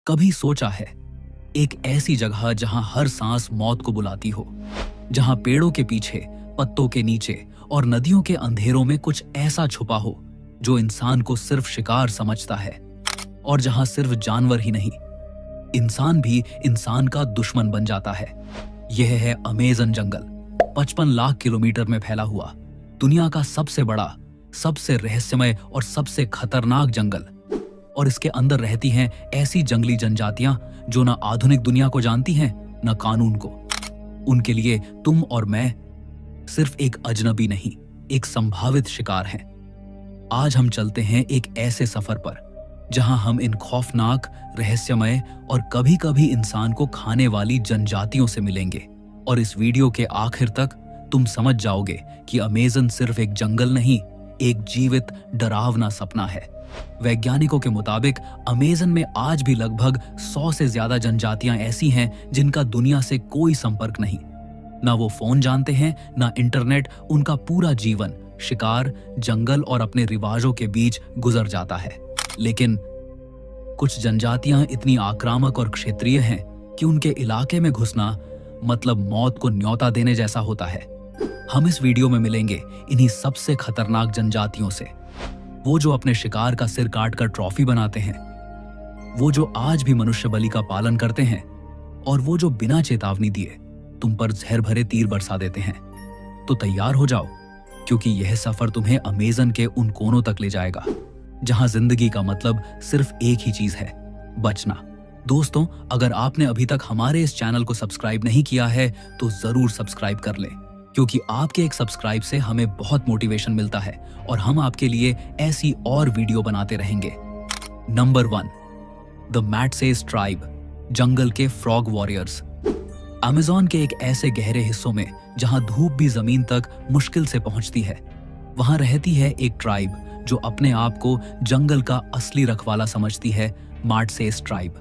कभी सोचा है एक ऐसी जगह जहां हर सांस मौत को बुलाती हो, जहां पेड़ों के पीछे, पत्तों के नीचे और नदियों के अंधेरों में कुछ ऐसा छुपा हो जो इंसान को सिर्फ शिकार समझता है, और जहां सिर्फ जानवर ही नहीं, इंसान भी इंसान का दुश्मन बन जाता है। यह है अमेज़न जंगल, 55 लाख किलोमीटर में फैला हुआ दुनिया का सबसे बड़ा, सबसे रहस्यमय और सबसे खतरनाक जंगल। और इसके अंदर रहती हैं ऐसी जंगली जनजातियां जो ना आधुनिक दुनिया को जानती हैं, ना कानून को। उनके लिए तुम और मैं सिर्फ एक अजनबी नहीं, एक संभावित शिकार हैं। आज हम चलते हैं एक ऐसे सफर पर जहां हम इन खौफनाक, रहस्यमय और कभी-कभी इंसान को खाने वाली जनजातियों से मिलेंगे। और इस वीडियो के आखिर तक तुम समझ जाओगे कि अमेज़न सिर्फ एक जंगल नहीं, एक जीवित डरावना सपना है। वैज्ञानिकों के मुताबिक अमेज़न में आज भी लगभग 100 से ज्यादा जनजातियां ऐसी हैं जिनका दुनिया से कोई संपर्क नहीं। ना वो फोन जानते हैं, ना इंटरनेट। उनका पूरा जीवन शिकार, जंगल और अपने रिवाजों के बीच गुजर जाता है। लेकिन कुछ जनजातियां इतनी आक्रामक और क्षेत्रीय हैं कि उनके इलाके में घुसना मतलब मौत को न्योता देने जैसा होता है। हम इस वीडियो में मिलेंगे इन्हीं सबसे खतरनाक जनजातियों से, वो जो अपने शिकार का सिर काटकर ट्रॉफी बनाते हैं, वो जो आज भी मनुष्य बलि का पालन करते हैं, और वो जो बिना चेतावनी दिए तुम पर जहर भरे तीर बरसा देते हैं। तो तैयार हो जाओ, क्योंकि यह सफर तुम्हें अमेज़न के उन कोनों तक ले जाएगा जहां जिंदगी का मतलब सिर्फ एक ही चीज है, बचना। दोस्तों, अगर आपने अभी तक हमारे इस चैनल को सब्सक्राइब नहीं किया है तो जरूर सब्सक्राइब कर लें, क्योंकि आपके एक सब्सक्राइब से हमें बहुत मोटिवेशन मिलता है और हम आपके लिए ऐसी और वीडियो बनाते रहेंगे। नंबर 1, द मैटसेस ट्राइब, जंगल के फ्रॉग वॉरियर्स। अमेज़न के एक ऐसे गहरे हिस्सों में जहां धूप भी जमीन तक मुश्किल से पहुंचती है, वहां रहती है एक ट्राइब जो अपने आप को जंगल का असली रखवाला समझती है, मैटसेस ट्राइब।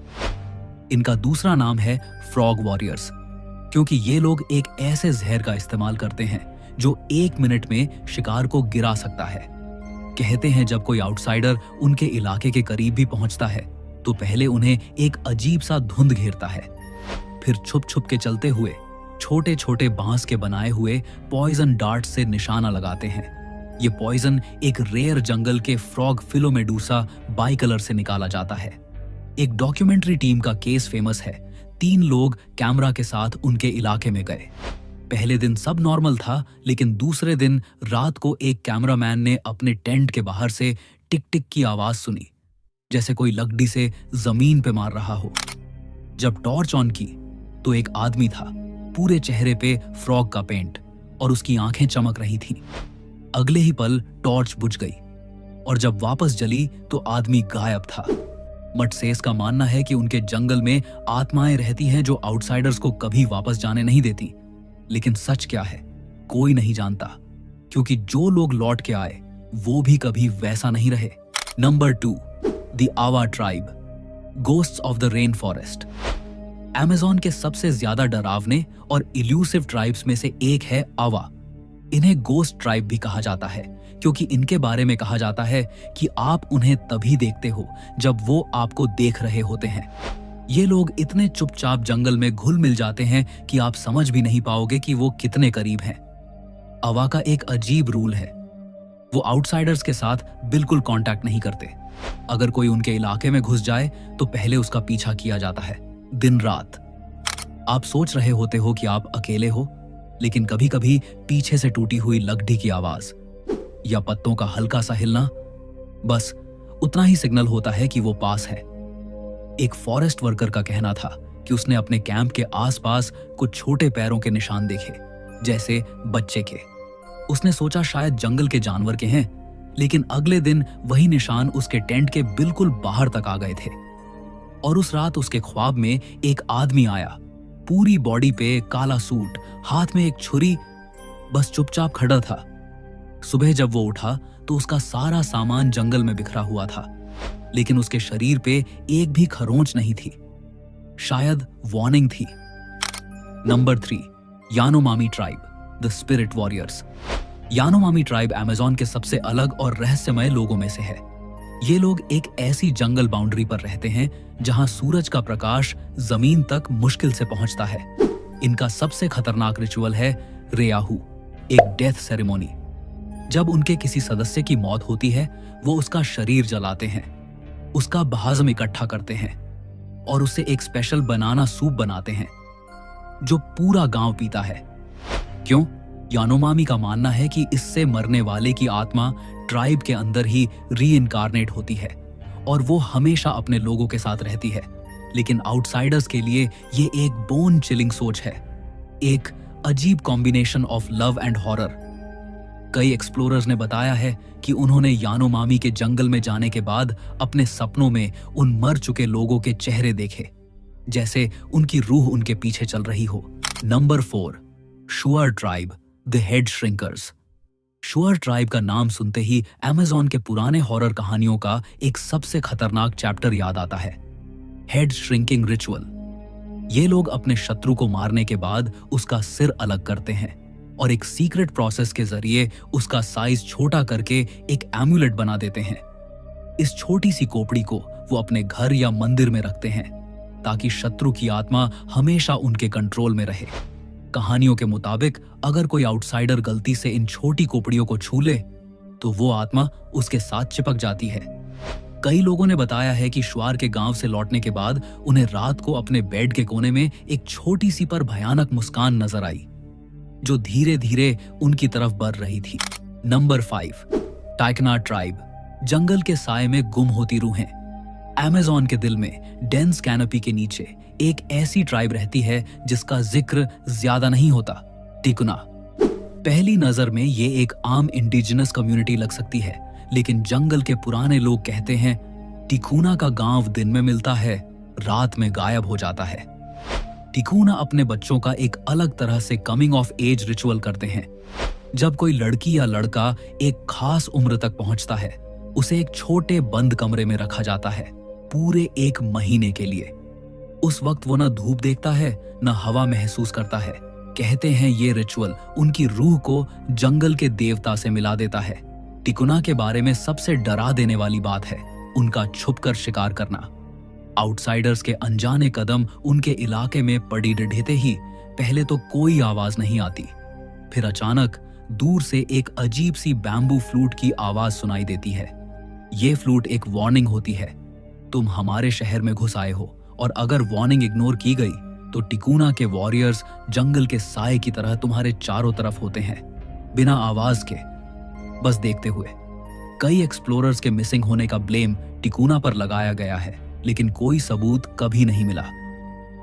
इनका दूसरा नाम है फ्रॉग वॉरियर्स, क्योंकि ये लोग एक ऐसे जहर का इस्तेमाल करते हैं जो 1 मिनट में शिकार को गिरा सकता है। कहते हैं जब कोई आउटसाइडर उनके इलाके के करीब भी पहुंचता है तो पहले उन्हें एक अजीब सा धुंध घेरता है, फिर छुप छुप के चलते हुए छोटे छोटे बांस के बनाए हुए पॉइजन डार्ट से निशाना लगाते हैं। ये पॉइजन एक रेयर जंगल के फ्रॉग फिलोमेडूसा बाइकलर से निकाला जाता है। एक डॉक्यूमेंट्री टीम का केस फेमस है। 3 लोग कैमरा के साथ उनके इलाके में गए। पहले दिन सब नॉर्मल था, लेकिन दूसरे दिन रात को एक कैमरामैन ने अपने टेंट के बाहर से टिक टिक की आवाज सुनी, जैसे कोई लकड़ी से जमीन पे मार रहा हो। जब टॉर्च ऑन की तो एक आदमी था, पूरे चेहरे पे फ्रॉग का पेंट, और उसकी आंखें चमक रही थीं। अगले ही पल टॉर्च बुझ गई, और जब वापस जली तो आदमी गायब था। मैटसेस का मानना है कि उनके जंगल में आत्माएं रहती हैं जो आउटसाइडर्स को कभी वापस जाने नहीं देती। लेकिन सच क्या है, कोई नहीं जानता, क्योंकि जो लोग लौट के आए वो भी कभी वैसा नहीं रहे। नंबर 2, द आवा tribe, ghosts of the rain forest. Amazon के सबसे ज्यादा डरावने और इल्यूसिव ट्राइब्स में से एक है आवा। इन्हें गोस्ट ट्राइब भी कहा जाता है, क्योंकि इनके बारे में कहा जाता है कि आप उन्हें तभी देखते हो जब वो आपको देख रहे होते हैं। ये लोग इतने चुपचाप जंगल में घुल मिल जाते हैं कि आप समझ भी नहीं पाओगे कि वो कितने करीब हैं। आवा का एक अजीब रूल है, वो आउटसाइडर्स के साथ बिल्कुल कांटेक्ट नहीं करते। अगर कोई उनके इलाके में घुस जाए तो पहले उसका पीछा किया जाता है, दिन रात। आप सोच रहे होते हो कि आप अकेले हो, लेकिन कभी कभी पीछे से टूटी हुई लकड़ी की आवाज या पत्तों का हल्का सा हिलना, बस उतना ही सिग्नल होता है कि वो पास है। एक फॉरेस्ट वर्कर का कहना था कि उसने अपने कैंप के आसपास कुछ छोटे पैरों के निशान देखे, जैसे बच्चे के। उसने सोचा शायद जंगल के जानवर के हैं, लेकिन अगले दिन वही निशान उसके टेंट के बिल्कुल बाहर तक आ गए थे। और उस रात उसके ख्वाब में एक आदमी आया, पूरी बॉडी पे काला सूट, हाथ में एक छुरी, बस चुपचाप खड़ा था। सुबह जब वो उठा तो उसका सारा सामान जंगल में बिखरा हुआ था, लेकिन उसके शरीर पे एक भी खरोंच नहीं थी। शायद वार्निंग थी। Number 3, Yanomami tribe, the spirit warriors. Yanomami tribe Amazon के सबसे अलग और रहस्यमय लोगों में से है। ये लोग एक ऐसी जंगल बाउंड्री पर रहते हैं जहां सूरज का प्रकाश जमीन तक मुश्किल से पहुंचता है। इनका सबसे खतरनाक रिचुअल है रेयाहू, एक डेथ सेरेमनी। जब उनके किसी सदस्य की मौत होती है, वो उसका शरीर जलाते हैं, उसका बहाज़म इकट्ठा करते हैं और उससे एक स्पेशल बनाना सूप बनाते हैं जो पूरा गांव पीता है। क्यों? यानोमामी का मानना है कि इससे मरने वाले की आत्मा ट्राइब के अंदर ही रीइंकारनेट होती है और वो हमेशा अपने लोगों के साथ रहती है। लेकिन आउटसाइडर्स के लिए ये एक बोन चिलिंग सोच है, एक अजीब combination of love and horror. कई एक्सप्लोरर्स ने बताया है कि उन्होंने यानोमामी के जंगल में जाने के बाद अपने सपनों में उन मर चुके लोगों के चेहरे देखे, जैसे उनकी रूह उनके पीछे चल रही हो। Number 4, Shuar tribe, the head shrinkers. Shuar tribe का नाम सुनते ही अमेज़न के पुराने हॉरर कहानियों का एक सबसे खतरनाक चैप्टर याद आता है, हेड श्रिंकिंग रिचुअल। ये लोग अपने शत्रु को मारने के बाद उसका सिर अलग करते हैं और एक सीक्रेट प्रोसेस के जरिए उसका साइज छोटा करके एक एम्यूलेट बना देते हैं। इस छोटी सी खोपड़ी को वो अपने घर या मंदिर में रखते हैं ताकि शत्रु की आत्मा हमेशा उनके कंट्रोल में रहे। कहानियों के मुताबिक अगर कोई आउटसाइडर गलती से इन छोटी खोपड़ियों को छू ले तो वो आत्मा उसके साथ चिपक जाती है। कई लोगों ने बताया है कि शुआर के गांव से लौटने के बाद उन्हें रात को अपने बेड के कोने में एक छोटी सी पर भयानक मुस्कान नजर आई जो धीरे धीरे उनकी तरफ बढ़ रही थी। नंबर 5, टाइकना ट्राइब, जंगल के साए में गुम होती रूहें। अमेज़न के दिल में डेंस कैनोपी के नीचे एक ऐसी ट्राइब रहती है जिसका जिक्र ज्यादा नहीं होता, टिकुना। पहली नजर में ये एक आम इंडिजिनस कम्युनिटी लग सकती है, लेकिन जंगल के पुराने लोग कहते हैं टिकुना का गांव दिन में मिलता है, रात में गायब हो जाता है। टिकुना अपने बच्चों का एक अलग तरह से कमिंग ऑफ एज रिचुअल करते हैं। जब कोई लड़की या लड़का एक खास उम्र तक पहुंचता है, उसे एक छोटे बंद कमरे में रखा जाता है पूरे 1 महीने के लिए। उस वक्त वो न धूप देखता है, न हवा महसूस करता है। कहते हैं ये रिचुअल उनकी रूह को जंगल के देवता से मिला देता है। टिकुना के बारे में सबसे डरा देने वाली बात है उनका छुपकर शिकार करना। आउटसाइडर्स के अनजाने कदम उनके इलाके में पड़ी रिढ़ते ही पहले तो कोई आवाज नहीं आती, फिर अचानक दूर से एक अजीब सी बैम्बू फ्लूट की आवाज सुनाई देती है। ये फ्लूट एक वार्निंग होती है, तुम हमारे शहर में घुस आए हो, और अगर वार्निंग इग्नोर की गई तो टिकुना के वॉरियर्स जंगल के साए की तरह तुम्हारे चारों तरफ होते हैं, बिना आवाज के, बस देखते हुए। कई एक्सप्लोरर्स के मिसिंग होने का ब्लेम टिकुना पर लगाया गया है, लेकिन कोई सबूत कभी नहीं मिला।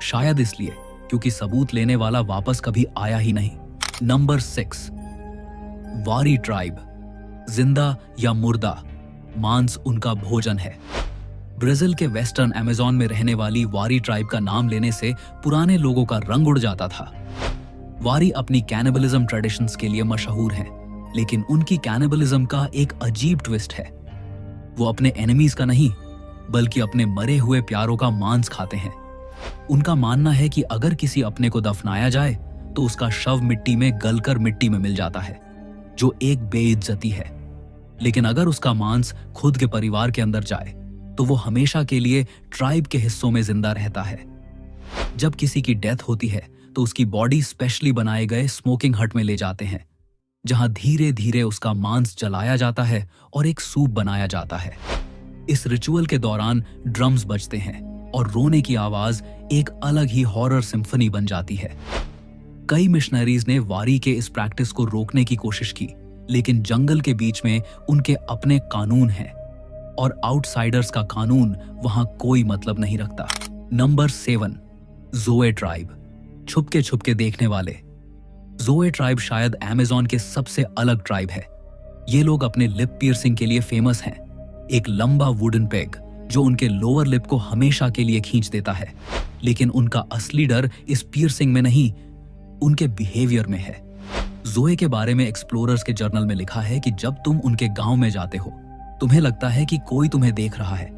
शायद इसलिए क्योंकि सबूत लेने वाला वापस कभी आया ही नहीं। नंबर 6, वारी ट्राइब, जिंदा या मुर्दा, मांस उनका भोजन है। ब्राजील के वेस्टर्न अमेज़न में रहने वाली वारी ट्राइब का नाम लेने से पुराने लोगों का रंग उड़ जाता था। वारी अपनी कैनिबलिज्म ट्रेडिशंस के लिए मशहूर हैं, लेकिन उनकी कैनिबलिज्म का एक अजीब ट्विस्ट है। वो अपने एनिमीज का नहीं, बल्कि अपने मरे हुए प्यारों का मांस खाते हैं। उनका मानना है कि अगर किसी अपने को दफनाया जाए तो उसका शव मिट्टी में गलकर मिट्टी में मिल जाता है, जो एक बेइज्जती है। लेकिन अगर उसका मांस खुद के परिवार के अंदर जाए तो वो हमेशा के लिए ट्राइब के हिस्सों में जिंदा रहता है। जब किसी की डेथ होती है तो उसकी बॉडी स्पेशली बनाए गए स्मोकिंग हट में ले जाते हैं, जहां धीरे धीरे उसका मांस जलाया जाता है और एक सूप बनाया जाता है। इस रिचुअल के दौरान ड्रम्स बजते हैं और रोने की आवाज एक अलग ही हॉरर सिम्फनी बन जाती है। कई मिशनरीज ने वारी के इस प्रैक्टिस को रोकने की कोशिश की, लेकिन जंगल के बीच में उनके अपने कानून हैं और आउटसाइडर्स का कानून वहां कोई मतलब नहीं रखता। नंबर 7, जोए ट्राइब, छुपके छुपके देखने वाले। जोए ट्राइब शायद अमेज़न के सबसे अलग ट्राइब है। ये लोग अपने लिप पियर्सिंग के लिए फेमस हैं, एक लंबा वुडन पेग जो उनके लोअर लिप को हमेशा के लिए खींच देता है। लेकिन उनका असली डर इस पियर्सिंग में नहीं, उनके बिहेवियर में है। जोए के बारे में एक्सप्लोरर्स के जर्नल में लिखा है कि जब तुम उनके गांव में जाते हो, तुम्हें लगता है कि कोई तुम्हें देख रहा है,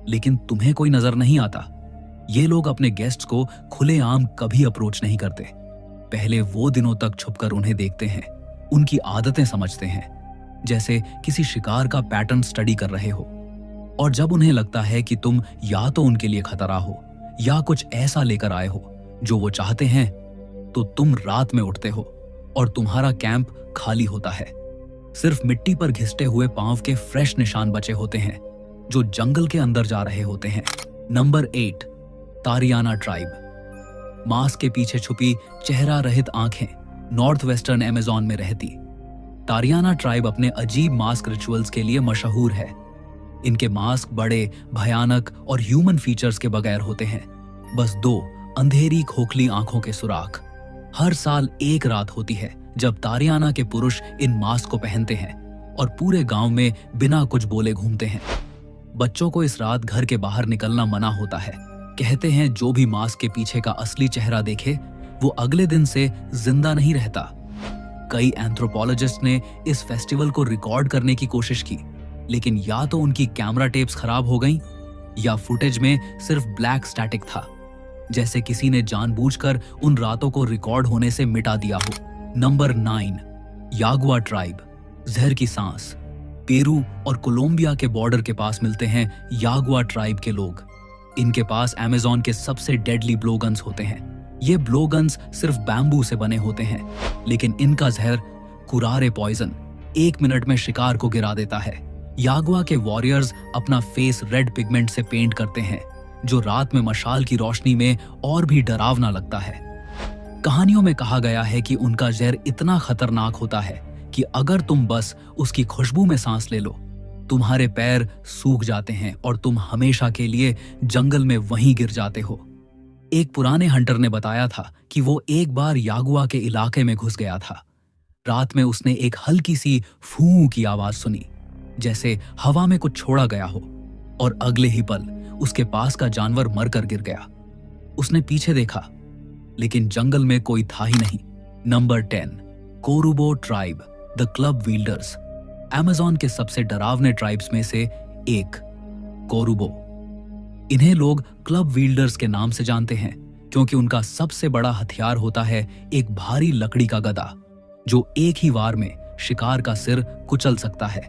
लेकिन तुम्हें कोई नजर नहीं आता। ये लोग अपने गेस्ट्स को खुलेआम कभी अप्रोच नहीं करते। पहले वो दिनों तक छुपकर उन्हें देखते हैं, उनकी आदतें समझते हैं, जैसे किसी शिकार का पैटर्न स्टडी कर रहे हो। और जब उन्हें लगता है कि तुम या तो उनके लिए खतरा हो या कुछ ऐसा लेकर आए हो जो वो चाहते हैं, तो तुम रात में उठते हो और तुम्हारा कैंप खाली होता है। सिर्फ मिट्टी पर घिसटे हुए पांव के फ्रेश निशान बचे होते हैं जो जंगल के अंदर जा रहे होते हैं। Number 8, तारियाना tribe. मास्क के पीछे छुपी चेहरा रहित आंखें नॉर्थ वेस्टर्न अमेज़न में रहती तारियाना ट्राइब अपने अजीब मास्क रिचुअल्स के लिए मशहूर है। इनके मास्क बड़े, भयानक और ह्यूमन फीचर्स के बगैर होते हैं, बस 2 अंधेरी खोखली आंखों के सुराख। हर साल एक रात होती है जब तारियाना के पुरुष इन मास्क को पहनते हैं और पूरे गांव में बिना कुछ बोले घूमते हैं। बच्चों को इस रात घर के बाहर निकलना मना होता है। कहते हैं जो भी मास्क के पीछे का असली चेहरा देखे वो अगले दिन से जिंदा नहीं रहता। कई एंथ्रोपोलॉजिस्ट ने इस फेस्टिवल को रिकॉर्ड करने की कोशिश की, लेकिन या तो उनकी कैमरा टेप्स खराब हो गईं या फुटेज में सिर्फ ब्लैक स्टैटिक था, जैसे किसी ने जानबूझकर उन रातों को रिकॉर्ड होने से मिटा दिया हो। Number 9, Yagua tribe. जहर की सांस। पेरू और कोलंबिया के बॉर्डर के पास मिलते हैं यागुआ ट्राइब के लोग। इनके पास अमेज़न के सबसे डेडली ब्लोगन्स होते हैं। ये ब्लोगन्स सिर्फ बैम्बू से बने होते हैं, लेकिन इनका जहर कुरारे पॉइजन 1 मिनट में शिकार को गिरा देता है। यागुआ के वॉरियर्स अपना फेस रेड पिगमेंट से पेंट करते हैं, जो रात में मशाल की रोशनी में और भी डरावना लगता है। कहानियों में कहा गया है कि उनका जहर इतना खतरनाक होता है कि अगर तुम बस उसकी खुशबू में सांस ले लो, तुम्हारे पैर सूख जाते हैं और तुम हमेशा के लिए जंगल में वहीं गिर जाते हो। एक पुराने हंटर ने बताया था कि वो एक बार यागुआ के इलाके में घुस गया था। रात में उसने एक हल्की सी फूं की आवाज सुनी, जैसे हवा में कुछ छोड़ा गया हो, और अगले ही पल उसके पास का जानवर मरकर गिर गया। उसने पीछे देखा, लेकिन जंगल में कोई था ही नहीं। Number 10, Korubo tribe, the club wielders. Amazon के सबसे डरावने ट्राइब्स में से एक, कोरुबो। इन्हें लोग क्लब विल्डर्स के नाम से जानते हैं क्योंकि उनका सबसे बड़ा हथियार होता है एक भारी लकड़ी का गदा, जो एक ही वार में शिकार का सिर कुचल सकता है।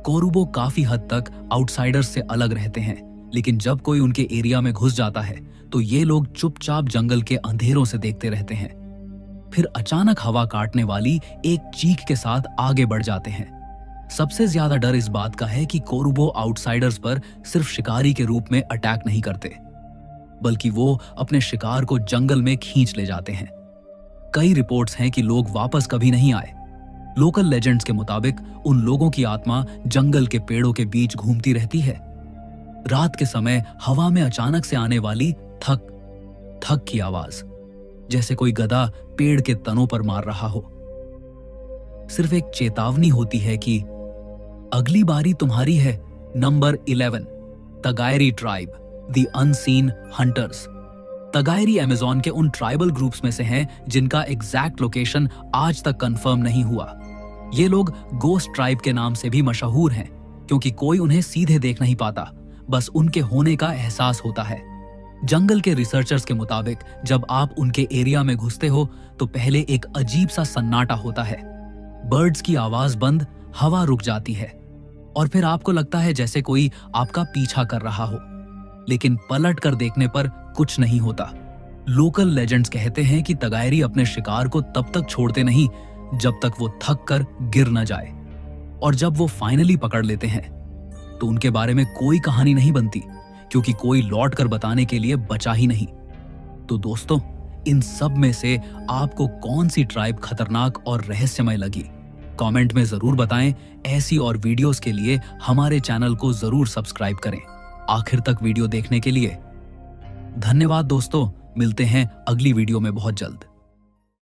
कोरुबो काफी हद तक आउटसाइडर्स से अलग रहते हैं, लेकिन जब कोई उनके एरिया में घुस जाता है तो ये लोग चुपचाप जंगल के अंधेरों से देखते रहते हैं। फिर अचानक हवा काटने वाली एक चीख के साथ आगे बढ़ जाते हैं। सबसे ज्यादा डर इस बात का है कि कोरुबो आउटसाइडर्स पर सिर्फ शिकारी के रूप में अटैक नहीं करते, बल्कि वो अपने शिकार को जंगल में खींच ले जाते हैं। कई रिपोर्ट्स हैं कि लोग वापस कभी नहीं आए। लोकल लेजेंड्स के मुताबिक उन लोगों की आत्मा जंगल के पेड़ों के बीच घूमती रहती है। रात के समय हवा में अचानक से आने वाली थक थक की आवाज, जैसे कोई गधा पेड़ के तनों पर मार रहा हो, सिर्फ एक चेतावनी होती है कि अगली बारी तुम्हारी है। Number 11, Tagaeri tribe, the unseen hunters. Tagaeri Amazon के उन ट्राइबल ग्रुप्स में से हैं जिनका एग्जैक्ट लोकेशन आज तक कंफर्म नहीं हुआ। ये लोग गोस्ट ट्राइब के नाम से भी मशहूर हैं क्योंकि कोई उन्हें सीधे देख नहीं पाता, बस उनके होने का एहसास होता है। जंगल के रिसर्चर्स के मुताबिक जब आप उनके एरिया में घुसते हो तो पहले एक अजीब सा सन्नाटा होता है। बर्ड्स की आवाज बंद, हवा रुक जाती है और फिर आपको लगता है जैसे कोई आपका पीछा कर रहा हो, लेकिन पलट कर देखने पर कुछ नहीं होता। लोकल लेजेंड्स कहते हैं कि तगायरी अपने शिकार को तब तक छोड़ते नहीं जब तक वो थक कर गिर न जाए, और जब वो फाइनली पकड़ लेते हैं तो उनके बारे में कोई कहानी नहीं बनती क्योंकि कोई लौट कर बताने के लिए बचा ही नहीं। तो दोस्तों, इन सब में से आपको कौन सी ट्राइब खतरनाक और रहस्यमय लगी? कमेंट में जरूर बताएं। ऐसी और वीडियोस के लिए हमारे चैनल को जरूर सब्सक्राइब करें। आखिर तक वीडियो देखने के लिए धन्यवाद दोस्तों। मिलते हैं अगली वीडियो में बहुत जल्द।